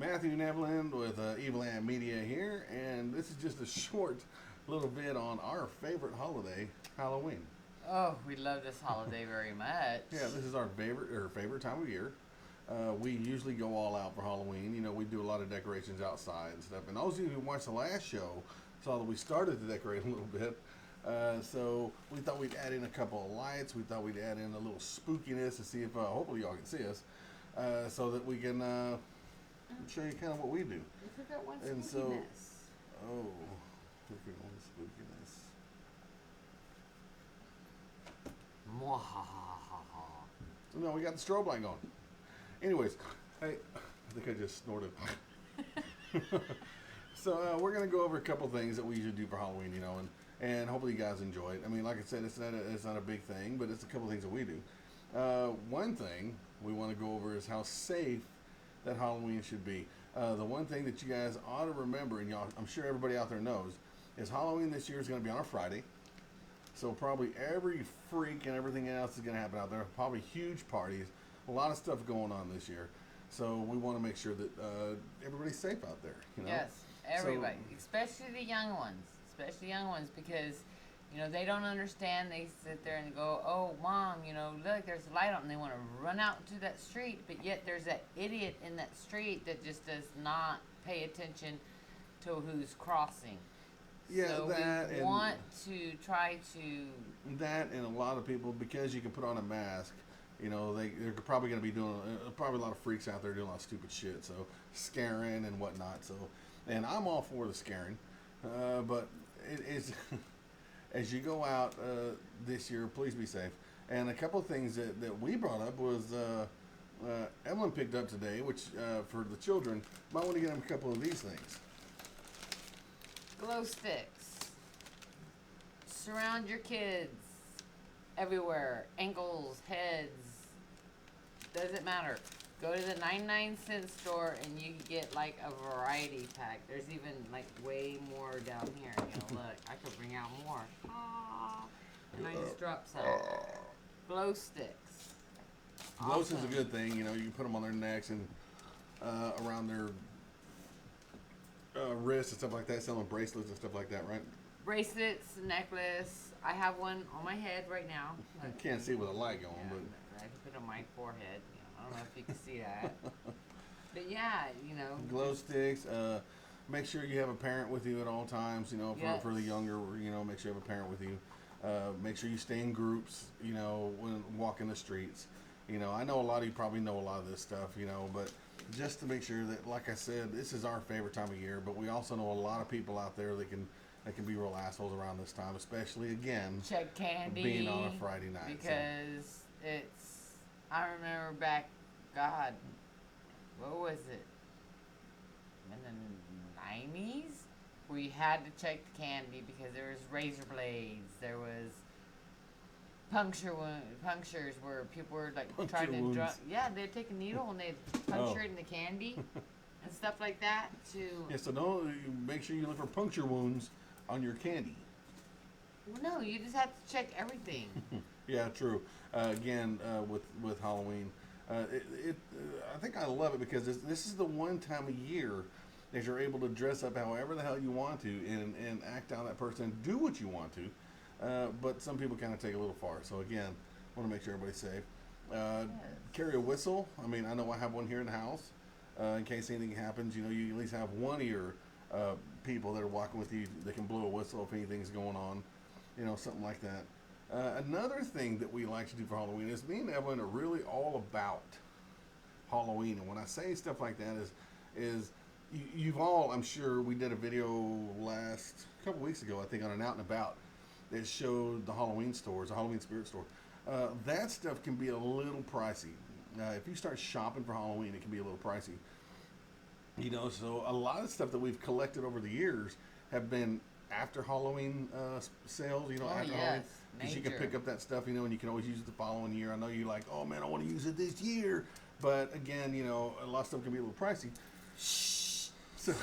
Matthew and EvilAnn with EvilAnn Media here, and this is just a short little vid on our favorite holiday, Halloween. Oh, we love this holiday very much. Yeah, this is our favorite time of year. We usually go all out for Halloween. You know, we do a lot of decorations outside and stuff. And those of you who watched the last show saw that we started to decorate a little bit. So we thought we'd add in a couple of lights. We thought we'd add in a little spookiness to see if hopefully y'all can see us, so that we can show you kind of what we do. We forgot one And spookiness. Oh, we forgot one spookiness. Mwahahaha. So no, we got the strobe light going. Anyways, I think I just snorted. So we're gonna go over a couple things that we usually do for Halloween, you know, and hopefully you guys enjoy it. I mean, like I said, it's not a big thing, but it's a couple things that we do. One thing we want to go over is how safe that Halloween should be. The one thing that you guys ought to remember, and y'all, I'm sure everybody out there knows, is Halloween this year is going to be on a Friday. So probably every freak and everything else is going to happen out there. Probably huge parties, a lot of stuff going on this year. So we want to make sure that everybody's safe out there. You know? Yes, everybody, especially the young ones, because you know they don't understand. They sit there and go, "Oh, mom, you know, look, there's a light on," and they want to run out into that street, but yet there's that idiot in that street that just does not pay attention to who's crossing. Yeah, so that we want to try to that, and a lot of people, because you can put on a mask. You know, they're probably going to be doing probably a lot of freaks out there doing a lot of stupid shit, so scaring and whatnot. So, and I'm all for the scaring, but it's as you go out this year, please be safe. And a couple of things that we brought up was Evelyn picked up today, which for the children, might want to get them a couple of these things. glow sticks. Surround your kids everywhere, ankles, heads, doesn't matter. Go to the 99-cent store and you can get like a variety pack. There's even like way more down here. You know, look, I could bring out more. And I just dropped some. Glow sticks. Glow sticks is a Awesome. good thing. You know, you can put them on their necks and around their wrists and stuff like that. Selling bracelets and stuff like that, right? Bracelets, necklace. I have one on my head right now. You can't see with a light going, Yeah, I can put it on my forehead. You know, I don't know if you can see that. But yeah, you know. but glow sticks. Make sure you have a parent with you at all times. You know, for the Yes. younger, you know, make sure you have a parent with you. Make sure you stay in groups. You know, when walking the streets. You know, I know a lot of you probably know a lot of this stuff. You know, but just to make sure that, like I said, this is our favorite time of year. But we also know a lot of people out there that can be real assholes around this time, especially again Check candy. being on a Friday night. Because it's, I remember back, God, what was it? In the 90s? We had to check the candy because there was razor blades, there was punctures where people were like Puncture trying to wounds. they'd take a needle and they'd puncture it in the candy and stuff like that to Yeah, so don't make sure you look for puncture wounds on your candy. well, no, you just have to check everything. Yeah, true. Again, with Halloween, I think I love it because this is the one time a year that you're able to dress up however the hell you want to and act out that person, do what you want to. But some people kind of take it a little far. So again, want to make sure everybody's safe. Yes. Carry a whistle. I mean, I know I have one here in the house. In case anything happens, you know, you at least have one of your people that are walking with you that can blow a whistle if anything's going on. You know, something like that. Another thing that we like to do for Halloween is me and Evelyn are really all about Halloween. And when I say stuff like that is you've all, I'm sure, we did a video last couple weeks ago, I think, on an Out and About that showed the Halloween stores, the Halloween spirit store. That stuff can be a little pricey. If you start shopping for Halloween, it can be a little pricey. You know, so a lot of stuff that we've collected over the years have been after Halloween sales, you know, Oh, after yes, Halloween. Because you can major. pick up that stuff, you know, and you can always use it the following year. I know you're like, oh man, I want to use it this year. But again, you know, a lot of stuff can be a little pricey. So,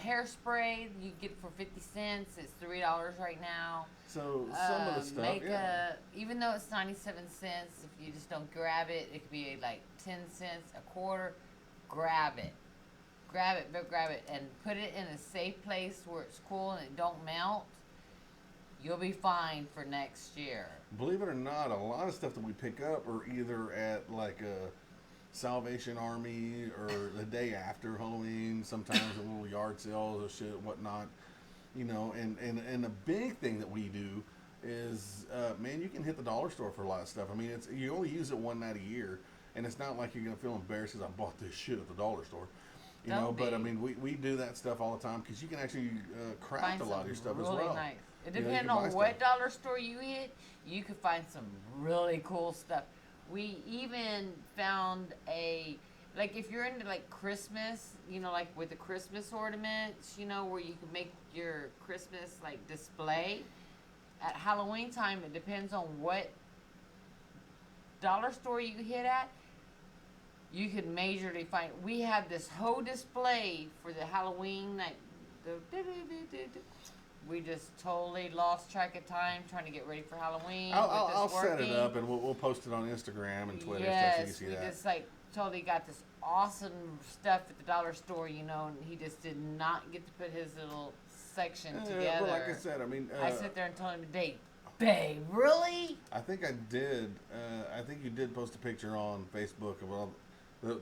Hairspray you get for 50 cents. It's $3 right now. so some of the stuff, Makeup, yeah. even though it's 97 cents, if you just don't grab it, it could be like 10 cents, a quarter. Grab it. grab it, and put it in a safe place where it's cool and it don't melt. You'll be fine for next year. Believe it or not, a lot of stuff that we pick up are either at like a Salvation Army or the day after Halloween. Sometimes at little yard sales or shit, whatnot. You know, and a big thing that we do is, man, you can hit the dollar store for a lot of stuff. I mean, it's you only use it one night a year, and it's not like you're gonna feel embarrassed because I bought this shit at the dollar store. You know, but I mean, we do that stuff all the time because you can actually craft Find a lot of your stuff really as well. nice. It You know, you depends can buy on what stuff. dollar store you hit. You could find some really cool stuff. We even found like if you're into like Christmas, you know, like with the Christmas ornaments, you know, where you can make your Christmas like display. At Halloween time, it depends on what dollar store you hit at. You can majorly find. We had this whole display for the Halloween night. We just totally lost track of time trying to get ready for Halloween. I'll set it up and we'll post it on Instagram and Twitter Yes, so you can see we that. just like totally got this awesome stuff at the dollar store, you know, and he just did not get to put his little section together. Well, like I said, I mean, I sit there and told him today, babe, really? I think I did. I think you did post a picture on Facebook of all.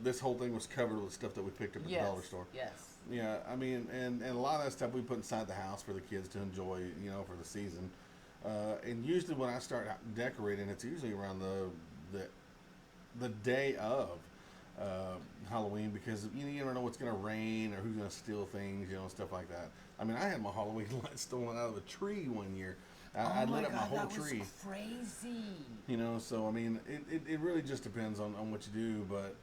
This whole thing was covered with stuff that we picked up at the dollar store. Yes. Yeah, I mean, and a lot of that stuff we put inside the house for the kids to enjoy, you know, for the season. And usually when I start decorating, it's usually around the day of Halloween because you never know what's going to rain or who's going to steal things, you know, stuff like that. I mean, I had my Halloween lights stolen out of a tree one year. I lit up my whole tree. Was crazy. You know, so I mean, it really just depends on what you do, but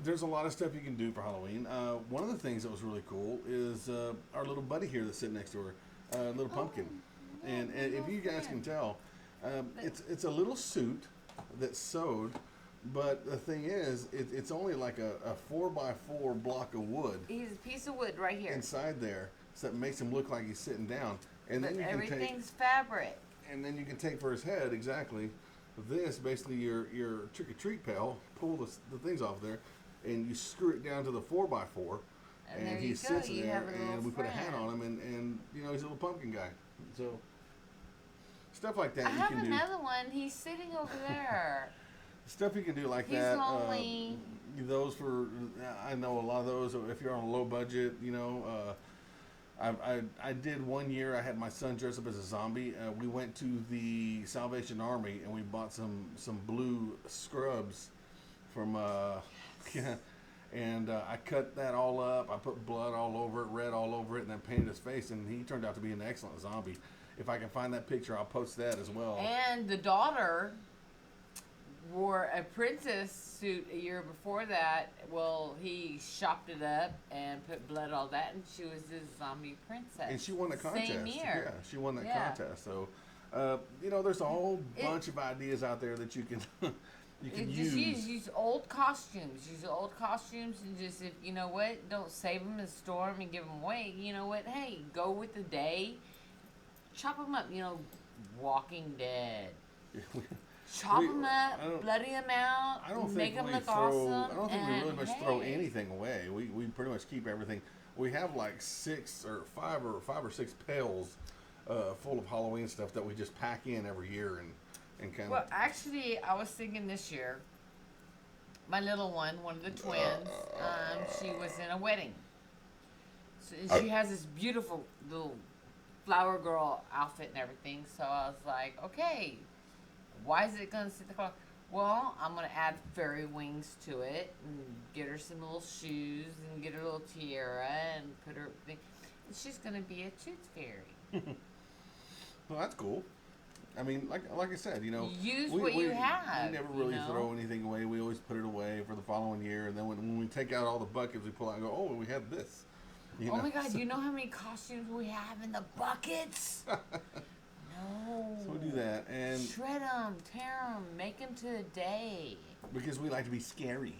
there's a lot of stuff you can do for Halloween. One of the things that was really cool is our little buddy here that's sitting next to her, little pumpkin. And if you guys can tell, it's a little suit that's sewed, but the thing is, it's only like a 4x4 block of wood. He's a piece of wood right here. Inside there, so that makes him look like he's sitting down. And But then you everything's fabric. and then you can take for his head exactly this, basically your trick or treat pail. Pull the things off there, and you screw it down to the 4x4, And there he you sits go, you there, have a little and we put a hat friend. on him, and you know he's a little pumpkin guy. So stuff like that I you have can another one. He's sitting over there. do. Stuff you can do like He's that. lonely. Those for I know a lot of those. If you're on a low budget, you know. I did one year. I had my son dress up as a zombie. We went to the Salvation Army and we bought some blue scrubs from yeah, and I cut that all up. I put blood all over it, red all over it, and then painted his face. And he turned out to be an excellent zombie. If I can find that picture, I'll post that as well. And the daughter wore a princess suit a year before that. Well, he shopped it up and put blood all that, and she was this zombie princess. And she won the contest. Same year. Yeah, she won that Yeah. contest. So, you know, there's a whole bunch of ideas out there that you can you can Just use. use old costumes. Use old costumes, and just if you know what, don't save them and store them and give them away. You know what? Hey, go with the day. Chop them up. You know, Walking Dead. Chop them up, bloody them out, I don't make think them we look throw. awesome. I don't think we and really much throw hey, anything away. We pretty much keep everything. We have like five or six pails full of Halloween stuff that we just pack in every year and kind Well, of. actually, I was thinking this year, my little one of the twins, she was in a wedding. So she has this beautiful little flower girl outfit and everything. So I was like, okay, why is it going to sit the clock? Well, I'm going to add fairy wings to it and get her some little shoes and get her little tiara and put her thing. And she's going to be a tooth fairy. Well, that's cool. I mean, like I said, you know, Use what you have. We never really you know? throw anything away. We always put it away for the following year, and then when we take out all the buckets, we pull out and go, oh, we have this. You Oh know? my God, you know how many costumes we have in the buckets? No. So we do that, and Shred them, tear them, make them to the day. because we like to be scary,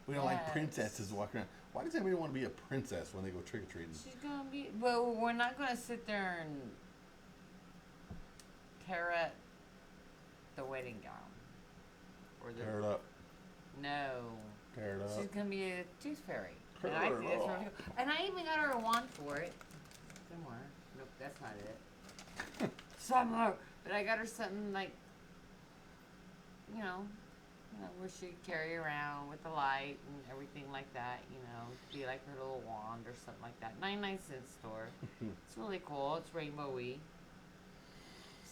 we don't like Yes. princesses walking around. Why does everybody want to be a princess when they go trick or treating? She's going to be, well, we're not going to sit there and tear up the wedding gown. Or the, Tear it up, no. tear it She's up. going to be a tooth fairy. And I think it's really cool. And I even got her a wand for it. Somewhere. Nope, that's not it. Somewhere. But I got her something like, where she'd carry around with the light and everything like that, be like her little wand or something like that. 99-cent store. It's really cool. It's rainbowy.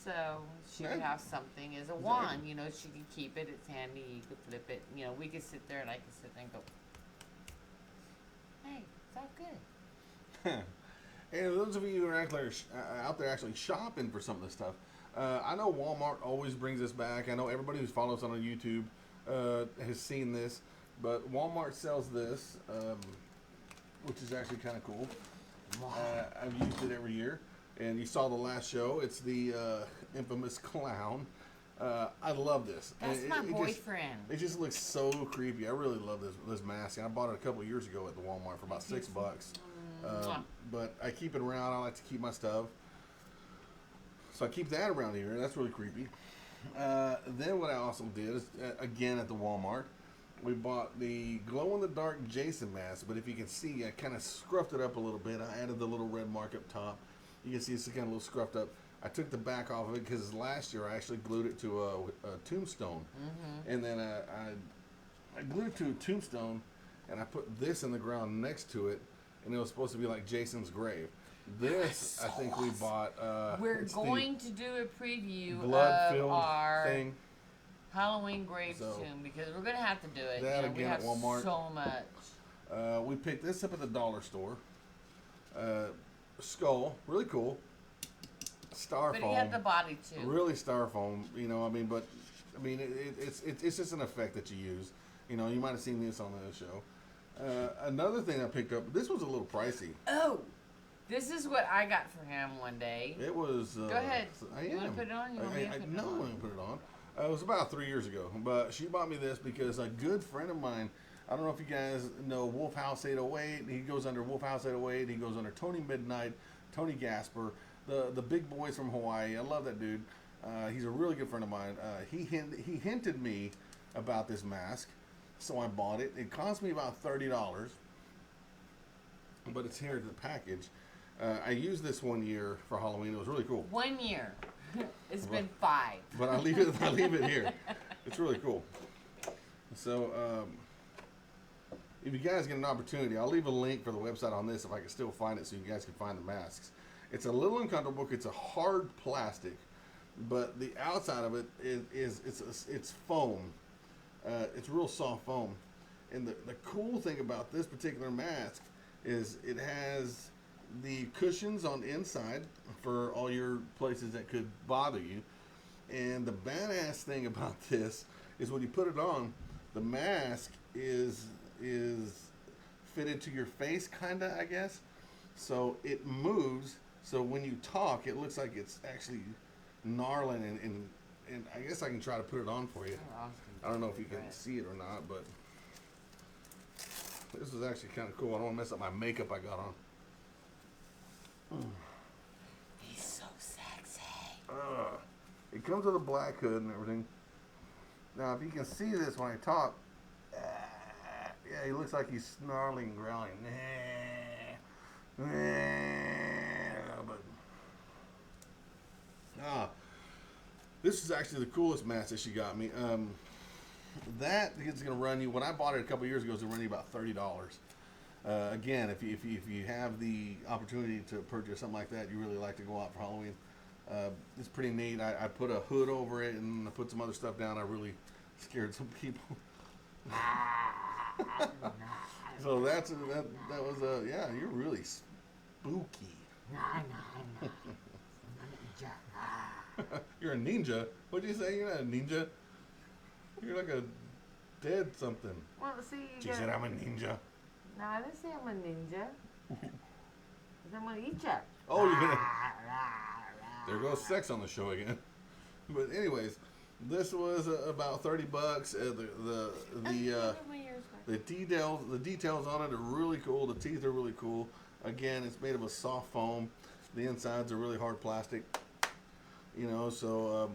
So she could have something as a wand, she could keep it. It's handy. You could flip it. We could sit there and I could sit there and go, hey, it's all good. And those of you who are actually out there actually shopping for some of this stuff, I know Walmart always brings this back. I know everybody who follows on YouTube has seen this, but Walmart sells this, which is actually kind of cool. I've used it every year, and you saw the last show. It's the infamous clown. I love this. That's my boyfriend. It just looks so creepy. I really love this mask. I bought it a couple of years ago at the Walmart for about $6. But I keep it around. I like to keep my stuff. So I keep that around here. That's really creepy. Then what I also did is, again at the Walmart, we bought the glow-in-the-dark Jason mask. But if you can see, I kind of scruffed it up a little bit. I added the little red mark up top. You can see it's kind of a little scruffed up. I took the back off of it because last year I actually glued it to a tombstone. Mm-hmm. And then I glued it to a tombstone, and I put this in the ground next to it. And it was supposed to be like Jason's grave. This, I think we bought. We're going to do a preview blood-filled of our thing. Halloween grave tomb because we're going to have to do it. That again we have at Walmart. So much. We picked this up at the dollar store. Skull, really cool. Styrofoam. But he had the body too. Really styrofoam, it's just an effect that you use. You might have seen this on the show. Another thing I picked up, this was a little pricey. Oh, this is what I got for him one day. It was. Go ahead. You want to put it on? No, I want to put it on. It was about 3 years ago, but she bought me this because a good friend of mine, I don't know if you guys know Wolf House 808. He goes under Wolf House 808. He goes under Tony Midnight, Tony Gasper, the big boys from Hawaii. I love that dude. He's a really good friend of mine. He hinted me about this mask, so I bought it. It cost me about $30, but it's here in the package. I used this 1 year for Halloween. It was really cool. 1 year. It's been 5. But I leave it here. It's really cool. So, if you guys get an opportunity, I'll leave a link for the website on this if I can still find it so you guys can find the masks. It's a little uncomfortable. It's a hard plastic, but the outside of it it's foam. It's real soft foam. And the cool thing about this particular mask is it has the cushions on the inside for all your places that could bother you. And the badass thing about this is when you put it on, the mask is fitted to your face, kinda, I guess. So it moves. So when you talk, it looks like it's actually gnarling, and I guess I can try to put it on for you. I don't know if you can see it or not, but this is actually kind of cool. I don't want to mess up my makeup I got on. He's so sexy. It comes with a black hood and everything. Now, if you can see this when I talk, yeah, he looks like he's snarling, growling. This is actually the coolest mask that she got me. That is going to run you. When I bought it a couple years ago, it's going to run you about $30. Again, if you have the opportunity to purchase something like that, you really like to go out for Halloween. It's pretty neat. I put a hood over it and I put some other stuff down. I really scared some people. So that was yeah. You're really spooky. You're a ninja. What'd you say? You're not a ninja. You're like a dead something. Well, see, she said I'm a ninja. No, I didn't say I'm a ninja. I'm gonna eat you. Oh, you're gonna. There goes sex on the show again. But anyways, this was about $30. The details on it are really cool. The teeth are really cool. Again, it's made of a soft foam. The insides are really hard plastic. So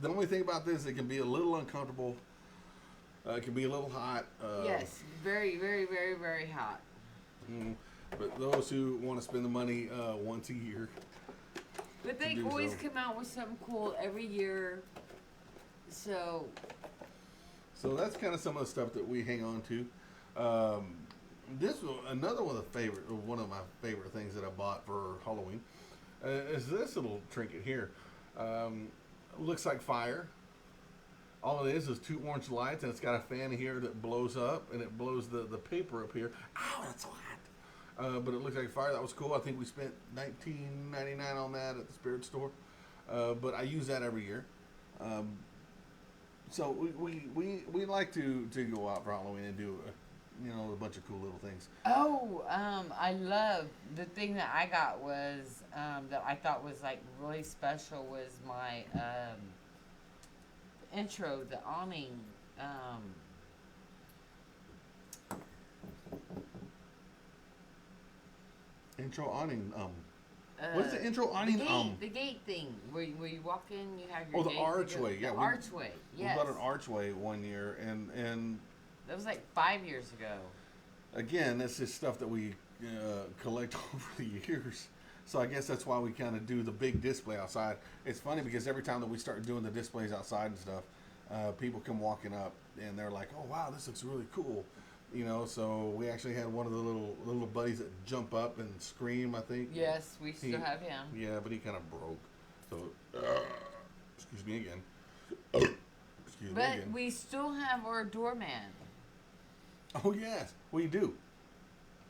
the only thing about this, it can be a little uncomfortable It can be a little hot. Yes, very, very, very, very hot. mm, but those who want to spend the money once a year, But they do always so. come out with something cool every year. So, So that's kind of some of the stuff that we hang on to. This was another one of my favorite things that I bought for Halloween is this little trinket here. Looks like fire. All it is two orange lights, and it's got a fan here that blows up, and it blows the paper up here. Ow, that's so hot. But it looks like fire. That was cool. I think we spent $19.99 on that at the spirit store. But I use that every year. So we like to go out for Halloween and do a bunch of cool little things. oh, I love the thing that I got was that I thought was like really special was my intro, the awning. Intro awning. What is the intro The awning? gate, the gate thing where you walk in, you have your Oh, the gate, archway. Yeah, the we- archway. Yes, We bought an archway one year, and that was like 5 years ago. again, that's just stuff that we collect over the years. So I guess that's why we kind of do the big display outside. It's funny because every time that we start doing the displays outside and stuff, people come walking up and they're like, "Oh wow, this looks really cool," So we actually had one of the little buddies that jump up and scream. I think. Yes, we still have him. Yeah, but he kind of broke. So, excuse me again. Excuse me But again. we still have our doorman. Oh yes, we do.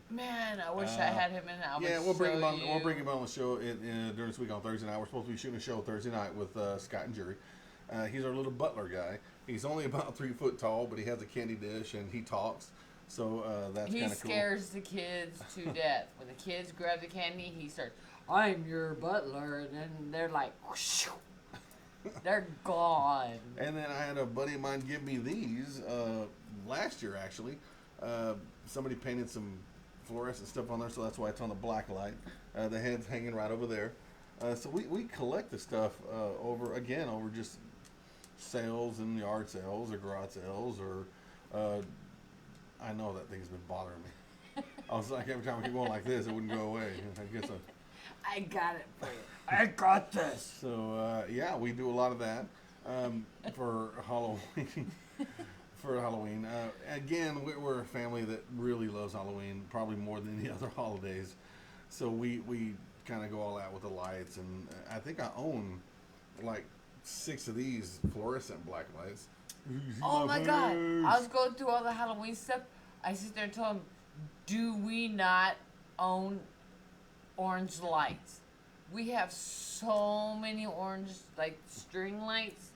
Man, I wish I had him in. I would Yeah, we'll bring him on. show We'll you. bring him on the show during this week on Thursday night. We're supposed to be shooting a show Thursday night with Scott and Jerry. He's our little butler guy. He's only about 3 foot tall, but he has a candy dish and he talks. So that's He kind of cool. scares the kids to death. When the kids grab the candy, he starts, "I'm your butler," and then they're like, whoosh, they're gone. And then I had a buddy of mine give me these last year actually. Somebody painted some fluorescent stuff on there, so that's why it's on the black light. The head's hanging right over there. So we collect the stuff over just sales and yard sales or garage sales or I know that thing's been bothering me. I was like, every time I keep going like this, it wouldn't go away. I guess I got it for you. I got this. so. Yeah, we do a lot of that for Halloween. For Halloween, again, we're a family that really loves Halloween, probably more than any other holidays. So we kind of go all out with the lights, and I think I own like 6 of these fluorescent black lights. Oh my God. I was going through all the Halloween stuff. I sit there and tell him, do we not own orange lights? We have so many orange, like, string lights.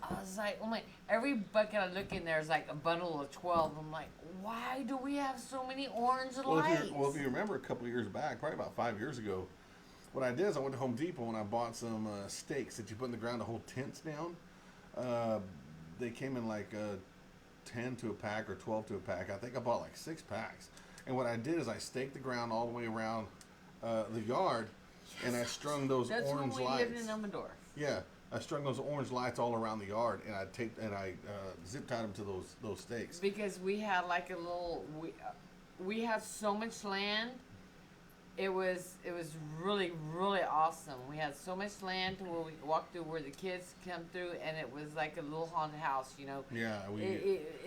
I was like, oh my, every bucket I look in there is like a bundle of 12. I'm like, why do we have so many orange lights? If you remember a couple of years back, probably about 5 years ago, what I did is I went to Home Depot and I bought some stakes that you put in the ground to hold tents down. They came in like 10 to a pack or 12 to a pack. I think I bought like 6 packs. And what I did is I staked the ground all the way around the yard, and I strung those That's orange when we lights. lived in Elmendorf. Yeah, I strung those orange lights all around the yard, and I zip tied them to those stakes. Because we had like a little, we have so much land. It was really, really awesome. We had so much land to where we could walk through, where the kids come through, and it was like a little haunted house, Yeah, it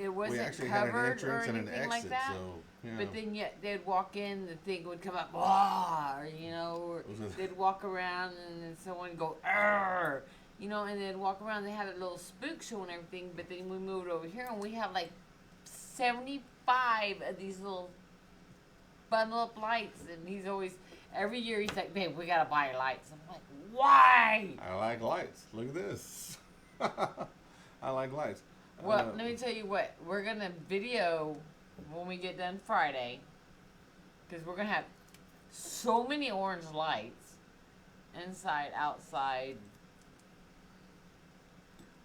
we wasn't actually had an covered or entrance and an anything exit. like that. So yeah. But then yet they'd walk in, the thing would come up, ah, or they'd walk around and then someone would go, arr, and they'd walk around. They had a little spook show and everything. But then we moved over here and we have like 75 of these little bundle up lights, and he's always every year he's like, "Babe, we gotta buy lights." I'm like, "Why?" I like lights. Look at this. I like lights. Well, let me tell you what. We're gonna video when we get done Friday, because we're gonna have so many orange lights, inside, outside.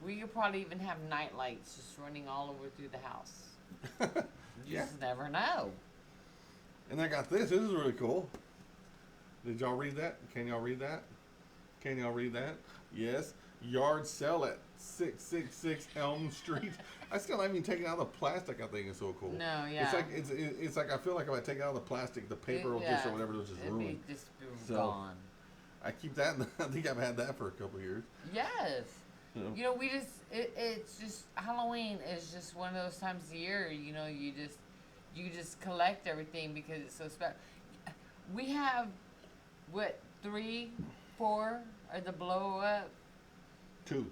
We could probably even have night lights just running all over through the house. You Yeah. just never know. And I got this. This is really cool. Did y'all read that? Can y'all read that? Can y'all read that? Yes. yard sale at 666 Elm Street. I still haven't even taken out the plastic. I think is so cool. No, yeah. It's like I feel like if I take out the plastic, the paper will just or whatever will just it'd ruin. be just So, gone. I keep that. I think I've had that for a couple of years. Yes. So, You know, it's just Halloween is just one of those times of year. You know, you just collect everything because it's so special. We have what 3, 4 are the blow up. two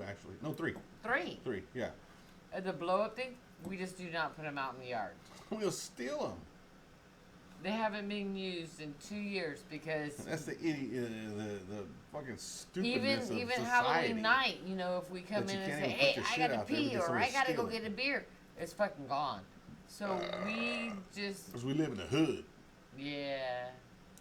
actually. No, three. 3 Three. Yeah. are the blow up thing. We just do not put them out in the yard. We'll steal them. They haven't been used in 2 years because That's the idiot, the fucking stupidness even of society. Halloween night, you know, if we come That in you and can't say, even put "Hey, your I shit gotta out there pee" because or "I somebody's gotta go stealing get a beer," it's fucking gone. So we just Because we live in the hood. yeah.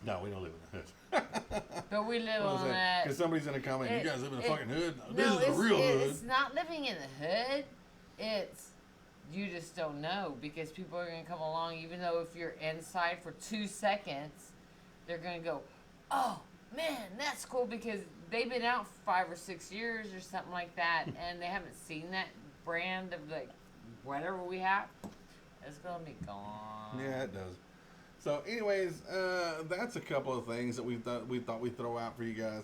No, we don't live in the hood. But we live on that. Because somebody's gonna comment, you guys live in the fucking hood. No, This is the real hood. it's not living in the hood. It's you just don't know because people are gonna come along, even though if you're inside for 2 seconds, they're gonna go, "Oh man, that's cool," because they've been out 5 or 6 years or something like that, and they haven't seen that brand of like whatever we have. It's gonna be gone. Yeah, it does. So, anyways, that's a couple of things that we thought we'd throw out for you guys.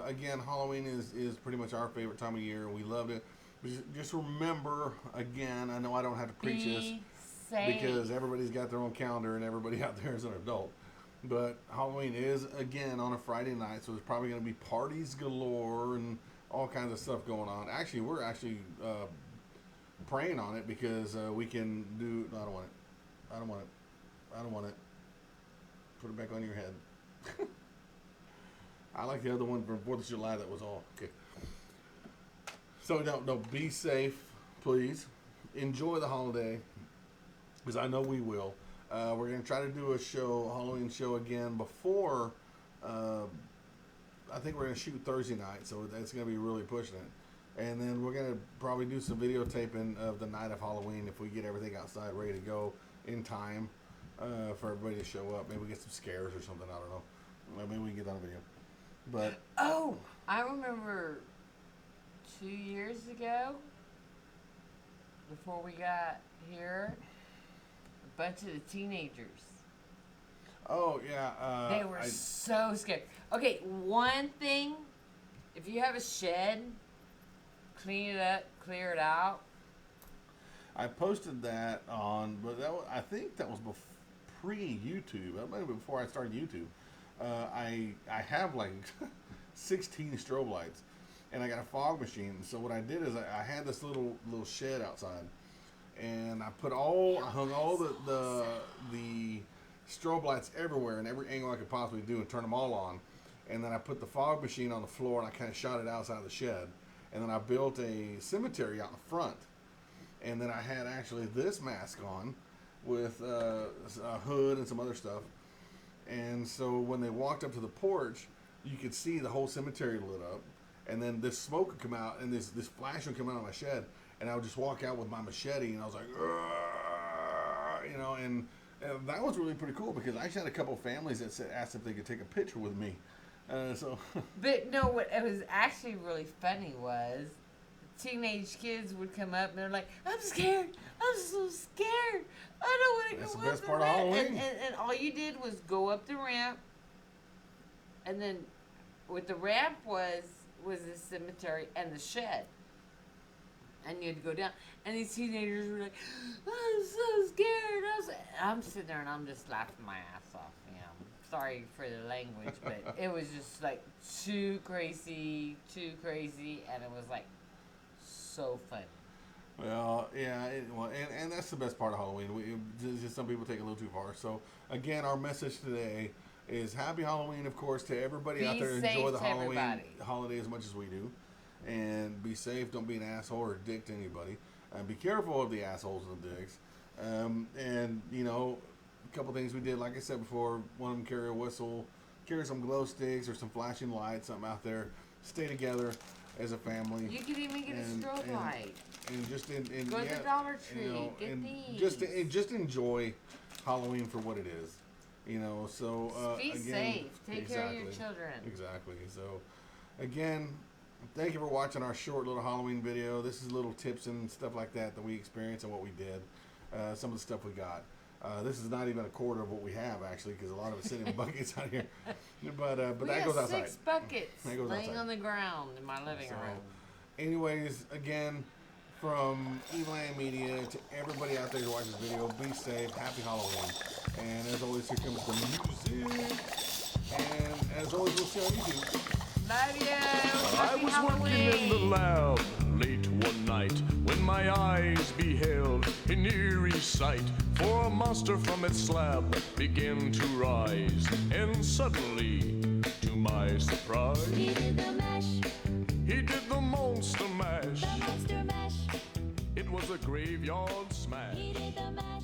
Again, Halloween is pretty much our favorite time of year. We loved it. Just remember, again, I know I don't have to preach this Be safe. because everybody's got their own calendar and everybody out there is an adult. But Halloween is, again, on a Friday night, so there's probably going to be parties galore and all kinds of stuff going on. Actually, we're praying on it because we can do... No, I don't want it. I don't want it. I don't want it. Put it back on your head. I like the other one from 4th of July that was all... Okay. So, no, be safe, please. Enjoy the holiday, because I know we will. We're going to try to do a Halloween show again before... I think we're going to shoot Thursday night, so that's going to be really pushing it. And then we're going to probably do some videotaping of the night of Halloween if we get everything outside ready to go in time for everybody to show up. Maybe we get some scares or something, I don't know. Maybe we can get that on video. But... Oh, I remember 2 years ago, before we got here, a bunch of the teenagers. Oh, yeah. They were so scared. Okay, one thing, if you have a shed, clean it up, clear it out. I posted that on, but I think that was pre-YouTube. That might have been before I started YouTube. I have like 16 strobe lights, and I got a fog machine. So what I did is I had this little shed outside, and I hung all the strobe lights everywhere in every angle I could possibly do and turn them all on. And then I put the fog machine on the floor and I kind of shot it outside the shed. And then I built a cemetery out in front. And then I had actually this mask on with a hood and some other stuff. And so when they walked up to the porch, you could see the whole cemetery lit up. And then this smoke would come out and this flash would come out of my shed. And I would just walk out with my machete and I was like, you know, and that was really pretty cool because I actually had a couple of families that asked if they could take a picture with me. But no, what it was actually really funny was the teenage kids would come up and they're like, "I'm scared. I'm so scared. I don't want to go That's up the best the part of ramp." Halloween. And all you did was go up the ramp, and then what the ramp was the cemetery and the shed. And you had to go down. And these teenagers were like, "I'm so scared." I'm sitting there and I'm just laughing my ass off. You know, sorry for the language, but it was just like too crazy, and it was like so funny. Well, yeah, and that's the best part of Halloween. Just some people take it a little too far. So again, our message today is Happy Halloween, of course, to everybody Be out there. safe Enjoy the to Halloween everybody. holiday as much as we do, and be safe. Don't be an asshole or a dick to anybody. Be careful of the assholes and the dicks. And you know, a couple things we did, like I said before, one of them carry a whistle, carry some glow sticks or some flashing lights, something out there. Stay together as a family. You could even get a strobe light. And just Go to the Dollar Tree. Get these. Just enjoy Halloween for what it is. You know, so Be again, safe. Take care of your exactly, children. Exactly. So, again, thank you for watching our short little Halloween video. This is little tips and stuff like that we experienced and what we did. Some of the stuff we got. This is not even a quarter of what we have, actually, because a lot of it's sitting in buckets out here. But We that have goes outside. 6 buckets That goes laying outside. on the ground in my living So, room. anyways, again, from EvilAnn Media to everybody out there who watches this video, be safe, happy Halloween. And as always, here comes the music. And as always, we'll see you on YouTube. Love you. I Happy was Halloween. working in the lab late one night when my eyes beheld an eerie sight. For a monster from its slab began to rise, and suddenly, to my surprise, He did the mash, he did the monster mash. the monster mash. It was a graveyard smash. He did the mash.